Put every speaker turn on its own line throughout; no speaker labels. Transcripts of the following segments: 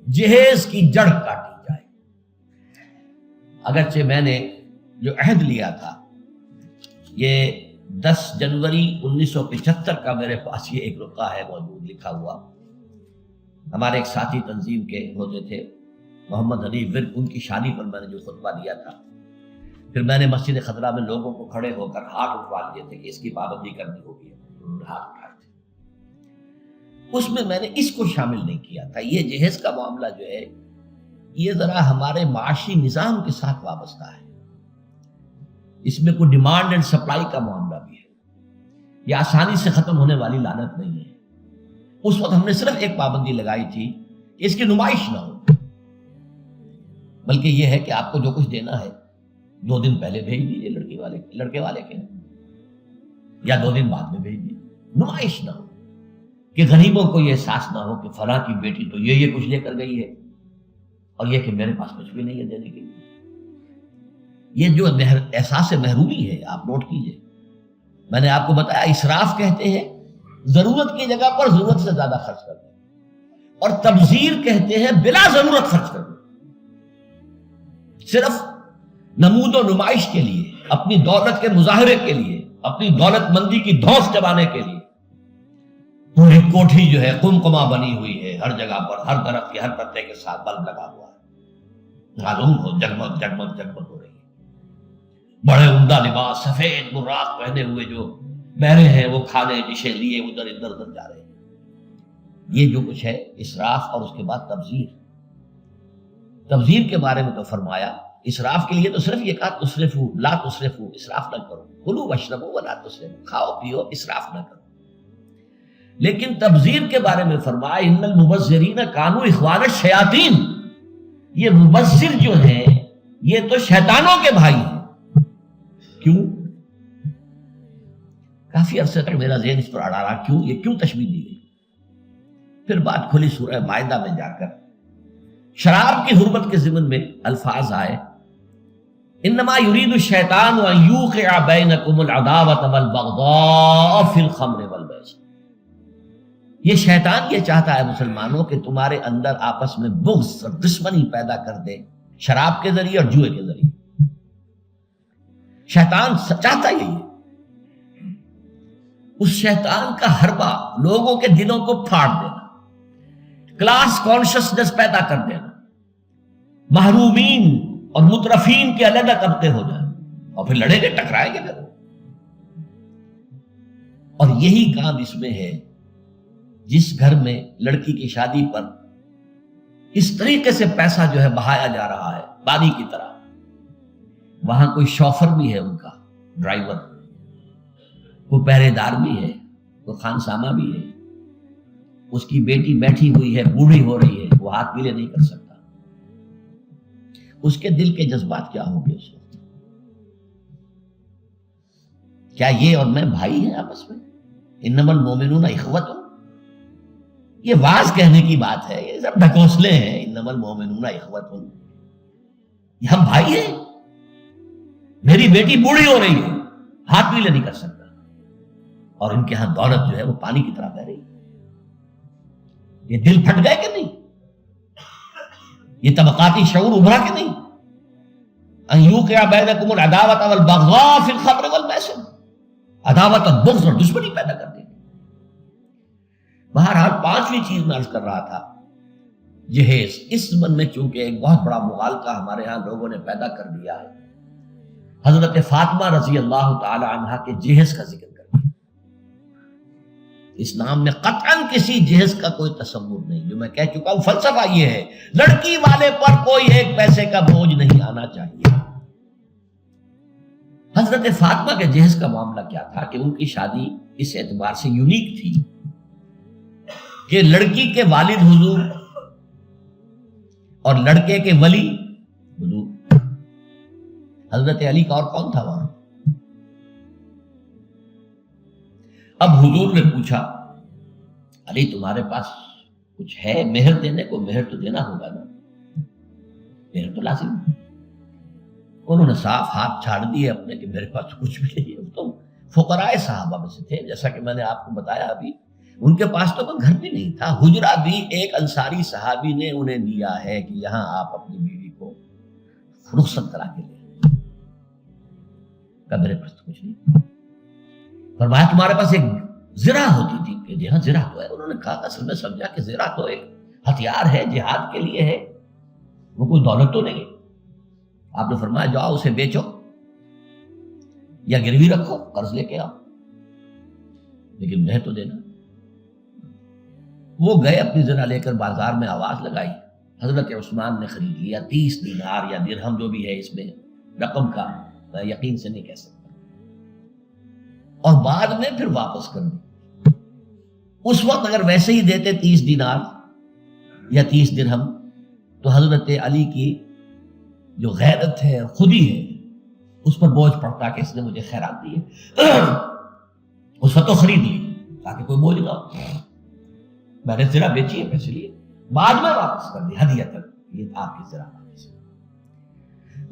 جہیز کی جڑ کاٹی جائے۔ اگرچہ میں نے جو عہد لیا تھا، یہ 10 جنوری 1975 کا میرے پاس یہ ایک رقعہ ہے موجود لکھا ہوا۔ ہمارے ایک ساتھی تنظیم کے ہوتے تھے محمد حنیف ورک، ان کی شادی پر میں نے جو خطبہ دیا تھا، پھر میں نے مسجد خضرا میں لوگوں کو کھڑے ہو کر ہاتھ اٹھوا لیے تھے کہ اس کی پابندی کرنی ہوگی، انہوں نے ہاتھ اٹھائے تھے۔ اس میں میں نے اس کو شامل نہیں کیا تھا۔ یہ جہیز کا معاملہ جو ہے یہ ذرا ہمارے معاشی نظام کے ساتھ وابستہ ہے، اس میں کوئی ڈیمانڈ اینڈ سپلائی کا معاملہ بھی ہے، یہ آسانی سے ختم ہونے والی لعنت نہیں ہے۔ اس وقت ہم نے صرف ایک پابندی لگائی تھی کہ اس کی نمائش نہ ہو، بلکہ یہ ہے کہ آپ کو جو کچھ دینا ہے 2 دن پہلے بھیج دیجیے لڑکے والے کے، یا 2 دن بعد میں بھیج دیجیے، نمائش نہ ہو کہ غریبوں کو یہ احساس نہ ہو کہ فلاں کی بیٹی تو یہ کچھ لے کر گئی ہے اور یہ کہ میرے پاس کچھ بھی نہیں ہے دینے کے لیے۔ یہ جو احساس محرومی ہے آپ نوٹ کیجئے۔ میں نے آپ کو بتایا اسراف کہتے ہیں ضرورت کی جگہ پر ضرورت سے زیادہ خرچ کر دیں، اور تبذیر کہتے ہیں بلا ضرورت خرچ کر دیں، صرف نمود و نمائش کے لیے، اپنی دولت کے مظاہرے کے لیے، اپنی دولت مندی کی دھوس چبانے کے لیے۔ پوری کوٹھی جو ہے قمقمہ بنی ہوئی ہے، ہر جگہ پر ہر درخت کے ہر پتے کے ساتھ بلب لگا ہوا ہے، معلوم ہو جگمگ جگمگ جگمگ ہو رہی ہے، بڑے عمدہ لباس سفید براق پہنے ہوئے جو بہرے ہیں وہ کھانے ڈشیں لیے ادھر ادھر جا رہے ہیں۔ یہ جو کچھ ہے اسراف، اور اس کے بعد تبذیر۔ تبذیر کے بارے میں تو فرمایا، اسراف کے لیے تو صرف یہ کہا تسرفو لا تسرفو، اسراف نہ کرو، کلوا واشربوا ولا تسرفوا، کھاؤ پیو اسراف نہ کرو۔ لیکن تبذیر کے بارے میں فرمایا ان المبذرین کانوا اخوان الشیاطین، یہ مبذر جو ہیں یہ تو شیطانوں کے بھائی ہیں۔ کیوں؟ کافی عرصے تک میرا ذہن اس پر اڑا رہا، کیوں یہ کیوں تشبیہ دی گئی؟ پھر بات کھلی سورہ مائدہ میں جا کر شراب کی حرمت کے ضمن میں الفاظ آئے، انما یرید الشیطان ان یوقع بینکم العداوۃ والبغضاء فی الخمر والمیسر، یہ شیطان یہ چاہتا ہے مسلمانوں کہ تمہارے اندر آپس میں بغض اور دشمنی پیدا کر دے شراب کے ذریعے اور جوئے کے ذریعے۔ شیطان چاہتا یہی ہے۔ اس شیطان کا حربہ لوگوں کے دلوں کو پھاڑ دینا، کلاس کانشسنس پیدا کر دینا، محرومین اور مترفین کے علیحدہ طبقے ہو جائیں، اور پھر لڑیں گے ٹکرائیں گے پھر۔ اور یہی کام اس میں ہے، جس گھر میں لڑکی کی شادی پر اس طریقے سے پیسہ جو ہے بہایا جا رہا ہے پانی کی طرح، وہاں کوئی شوفر بھی ہے، ان کا ڈرائیور، کوئی پہرے دار بھی ہے، کوئی خانسامہ بھی ہے، اس کی بیٹی بیٹھی ہوئی ہے، بوڑھی ہو رہی ہے، وہ ہاتھ پیلے نہیں کر سکتا، اس کے دل کے جذبات کیا ہوں گے اس وقت؟ کیا یہ اور میں بھائی ہیں آپس میں؟ انما المومنون اخوۃ، یہ واز کہنے کی بات ہے، یہ سب ڈھکوسلے ہیں، انما المومنون اخوۃ، یہ ہم بھائی ہیں؟ میری بیٹی بوڑھی ہو رہی ہے، ہاتھ پیلے نہیں کر سکتا، اور ان کے ہاں دولت جو ہے وہ پانی کی طرح بہ رہی ہے۔ یہ دل پھٹ گئے کہ نہیں؟ یہ طبقاتی شعور ابھرا کہ نہیں؟ ان یوقع بینکم العداوۃ والبغضاء فی الخمر والمیسر، عداوت اور بغض اور دشمنی پیدا کر دیں۔ بہرحال 5ویں چیز میں عرض کر رہا تھا، جہیز۔ اس زمن میں چونکہ ایک بہت بڑا مغالطہ ہمارے ہاں لوگوں نے پیدا کر دیا ہے، حضرت فاطمہ رضی اللہ تعالی عنہا کے جہیز کا ذکر کر دیا۔ اسلام میں قطعاً کسی جہیز کا کوئی تصور نہیں، جو میں کہہ چکا ہوں فلسفہ یہ ہے، لڑکی والے پر کوئی 1 پیسے کا بوجھ نہیں آنا چاہیے۔ حضرت فاطمہ کے جہیز کا معاملہ کیا تھا کہ ان کی شادی اس اعتبار سے یونیک تھی کہ لڑکی کے والد حضور اور لڑکے کے ولی حضور، حضرت علی کا اور کون تھا وہاں؟ اب حضور نے پوچھا، علی تمہارے پاس کچھ ہے مہر دینے کو؟ مہر تو دینا ہوگا نا، مہر تو لازم ہے۔ انہوں نے صاف ہاتھ چھاڑ دیے اپنے کہ میرے پاس کچھ بھی نہیں ہے۔ تو فقراء صحابہ میں سے تھے، جیسا کہ میں نے آپ کو بتایا ابھی، ان کے پاس تو کوئی گھر بھی نہیں تھا، حجرہ بھی ایک انصاری صحابی نے انہیں دیا ہے کہ یہاں آپ اپنی بیوی کو رخصت کرا کے لیں۔ کہ میرے پاس تو کچھ نہیں، فرمایا تمہارے پاس ایک زرہ ہوتی تھی کہ جی ہاں زرہ تو ہے۔ انہوں نے کہا اصل میں سمجھا کہ زرہ تو ایک ہتھیار ہے، جہاد کے لیے ہے، وہ کوئی دولت تو نہیں ہے۔ آپ نے فرمایا جاؤ اسے بیچو یا گروی رکھو، قرض لے کے آؤ، لیکن میں تو دینا۔ وہ گئے اپنی زرہ لے کر بازار میں آواز لگائی، حضرت عثمان نے خرید لیا 30 دینار یا درہم جو بھی ہے، اس میں رقم کا میں یقین سے نہیں کہہ سکتا، اور بعد میں پھر واپس کر دی۔ اس وقت اگر ویسے ہی دیتے 30 دینار یا 30 درہم تو حضرت علی کی جو غیرت ہے، خودی ہے، اس پر بوجھ پڑتا کہ اس نے مجھے خیرات دی ہے۔ اس وقت تو خرید لی تاکہ کوئی بوجھ نہ ہو، میں نے زرہ بیچی ہے پیسے لیے، بعد میں واپس کر دی ہدیۃ، یہ آپ کی زرہ واپس۔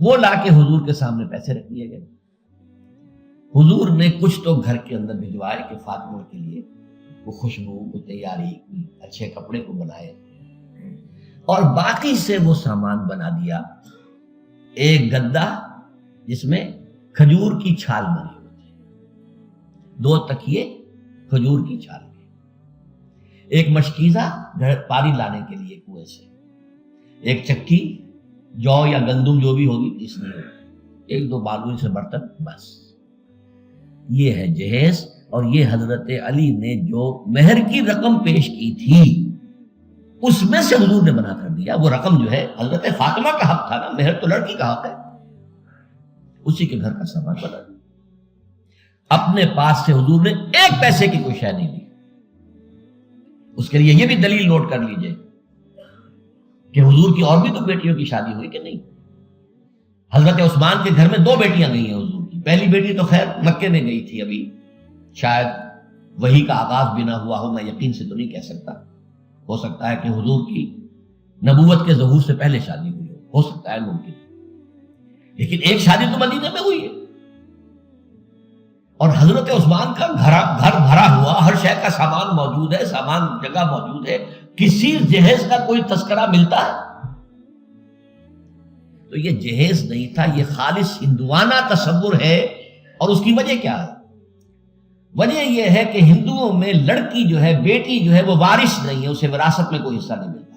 وہ لا کے حضور کے سامنے پیسے رکھ دیے گئے۔ حضور نے کچھ تو گھر کے اندر بھجوائے کہ فاطمہ کے لیے وہ خوشبو کو تیاری کی، اچھے کپڑے کو بنائے، اور باقی سے وہ سامان بنا دیا۔ ایک گدا جس میں کھجور کی چھال بنی ہوئی تھی، 2 تکیے کھجور کی چھال کے، ایک مشکیزہ پانی لانے کے لیے کنویں سے، ایک چکی جو یا گندم جو بھی ہوگی پیسنی ہوگی، 1-2 بالوئی سے برتن، بس یہ ہے جہیز۔ اور یہ حضرت علی نے جو مہر کی رقم پیش کی تھی اس میں سے حضور نے بنا کر دیا۔ وہ رقم جو ہے حضرت فاطمہ کا حق تھا نا، مہر تو لڑکی کا حق ہے، اسی کے گھر کا سامان بنا دیا۔ اپنے پاس سے حضور نے 1 پیسے کی کوئی شے نہیں دی۔ اس کے لیے یہ بھی دلیل نوٹ کر لیجئے کہ حضور کی اور بھی تو بیٹیوں کی شادی ہوئی کہ نہیں۔ حضرت عثمان کے گھر میں 2 بیٹیاں گئی ہیں حضور کی۔ پہلی بیٹی تو خیر مکے میں گئی تھی، ابھی شاید وحی کا آغاز بھی نہ ہوا ہو، میں یقین سے تو نہیں کہہ سکتا، ہو سکتا ہے کہ حضور کی نبوت کے ظہور سے پہلے شادی ہوئی ہو سکتا ہے، ممکن، لیکن ایک شادی تو مدینہ میں ہوئی ہے، اور حضرت عثمان کا گھر بھرا ہوا، ہر شے کا سامان موجود ہے، سامان جگہ موجود ہے، کسی جہیز کا کوئی تذکرہ ملتا ہے؟ تو یہ جہیز نہیں تھا، یہ خالص ہندوانہ تصور ہے۔ اور اس کی وجہ کیا ہے؟ وجہ یہ ہے کہ ہندوؤں میں لڑکی جو ہے، بیٹی جو ہے، وہ وارث نہیں ہے، اسے وراثت میں کوئی حصہ نہیں ملتا،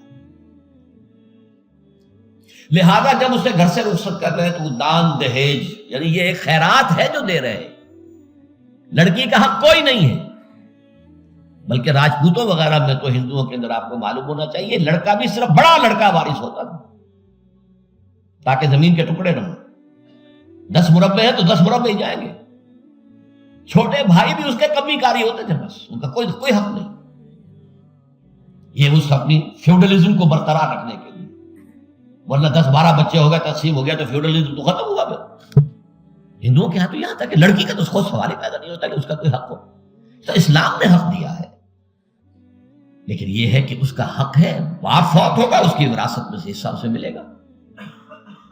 لہذا جب اسے گھر سے رخصت کر رہے ہیں تو وہ دان دہیج، یعنی یہ ایک خیرات ہے جو دے رہے ہیں، لڑکی کا حق کوئی نہیں ہے۔ بلکہ راجپوتوں وغیرہ میں تو ہندوؤں کے اندر آپ کو معلوم ہونا چاہیے، لڑکا بھی صرف بڑا لڑکا وارث ہوتا تھا تاکہ زمین کے ٹکڑے نہ ہوں۔ 10 مربع ہیں تو 10 مربع ہی جائیں گے، چھوٹے بھائی بھی اس کے کمی کاری ہوتے تھے، بس ان کا کوئی حق نہیں۔ یہ اس اپنی فیوڈلزم کو برقرار رکھنے کے لیے، ورنہ 10-12 بچے ہو گئے، تقسیم ہو گیا تو فیوڈلزم تو ختم ہوا۔ پھر ہندوؤں کے ہاں تو یہاں تھا کہ لڑکی کا تو خود سوال ہی پیدا نہیں ہوتا کہ اس کا کوئی حق ہو، تو اسلام نے حق دیا ہے، لیکن یہ ہے کہ اس کا حق ہے، باپ فوت ہوگا اس کی وراثت میں سے حصہ اسے ملے گا،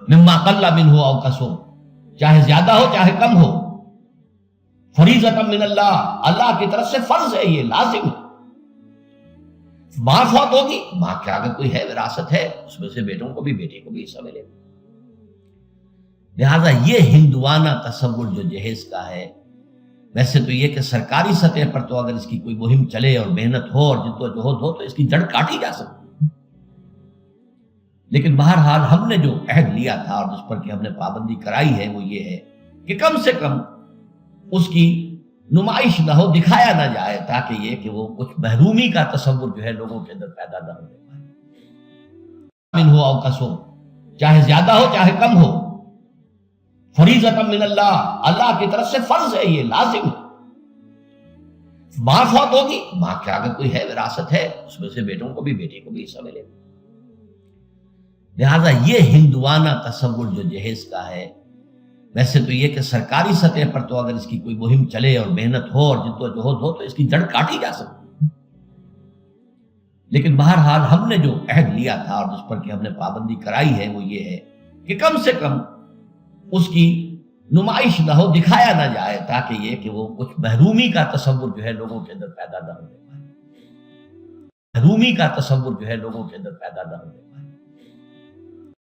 مما قل منہ او کثر، چاہے زیادہ ہو چاہے کم ہو، فریضۃ من اللہ، اللہ کی طرف سے فرض ہے، یہ لازم ہے۔ ماں فوت ہوگی، ماں کے اگر کوئی ہے وراثت ہے، اس میں سے بیٹوں کو بھی بیٹے کو بھی حصہ ملے گا۔ لہذا یہ ہندوانہ تصور جو جہیز کا ہے، ویسے تو یہ کہ سرکاری سطح پر تو اگر اس کی کوئی مہم چلے اور محنت ہو اور جدوجہد ہو تو اس کی جڑ کاٹی جا سکتی، لیکن بہرحال ہم نے جو عہد لیا تھا اور جس پر کہ ہم نے پابندی کرائی ہے وہ یہ ہے کہ کم سے کم اس کی نمائش نہ ہو، دکھایا نہ جائے، تاکہ یہ کہ وہ کچھ محرومی کا تصور جو ہے لوگوں کے اندر پیدا نہ ہونے پائے۔ من ہو او کثر، چاہے زیادہ ہو چاہے کم ہو، فریضۃ من اللہ، اللہ کی طرف سے فرض ہے، یہ لازم ہے۔ ماں فوت ہوگی، ماں کے اگر کوئی ہے وراثت ہے، اس میں سے بیٹوں کو بھی بیٹے کو بھی حصہ ملے گا۔ لہذا یہ ہندوانہ تصور جو جہیز کا ہے، ویسے تو یہ کہ سرکاری سطح پر تو اگر اس کی کوئی مہم چلے اور محنت ہو اور جدوجہد ہو تو اس کی جڑ کاٹی جا سکتی، لیکن بہرحال ہم نے جو عہد لیا تھا اور جس پر کہ ہم نے پابندی کرائی ہے وہ یہ ہے کہ کم سے کم اس کی نمائش نہ ہو، دکھایا نہ جائے، تاکہ یہ کہ وہ کچھ محرومی کا تصور جو ہے لوگوں کے اندر پیدا نہ ہونے پائے۔ رومی کا تصور جو ہے لوگوں کے اندر پیدا نہ ہونے پائے.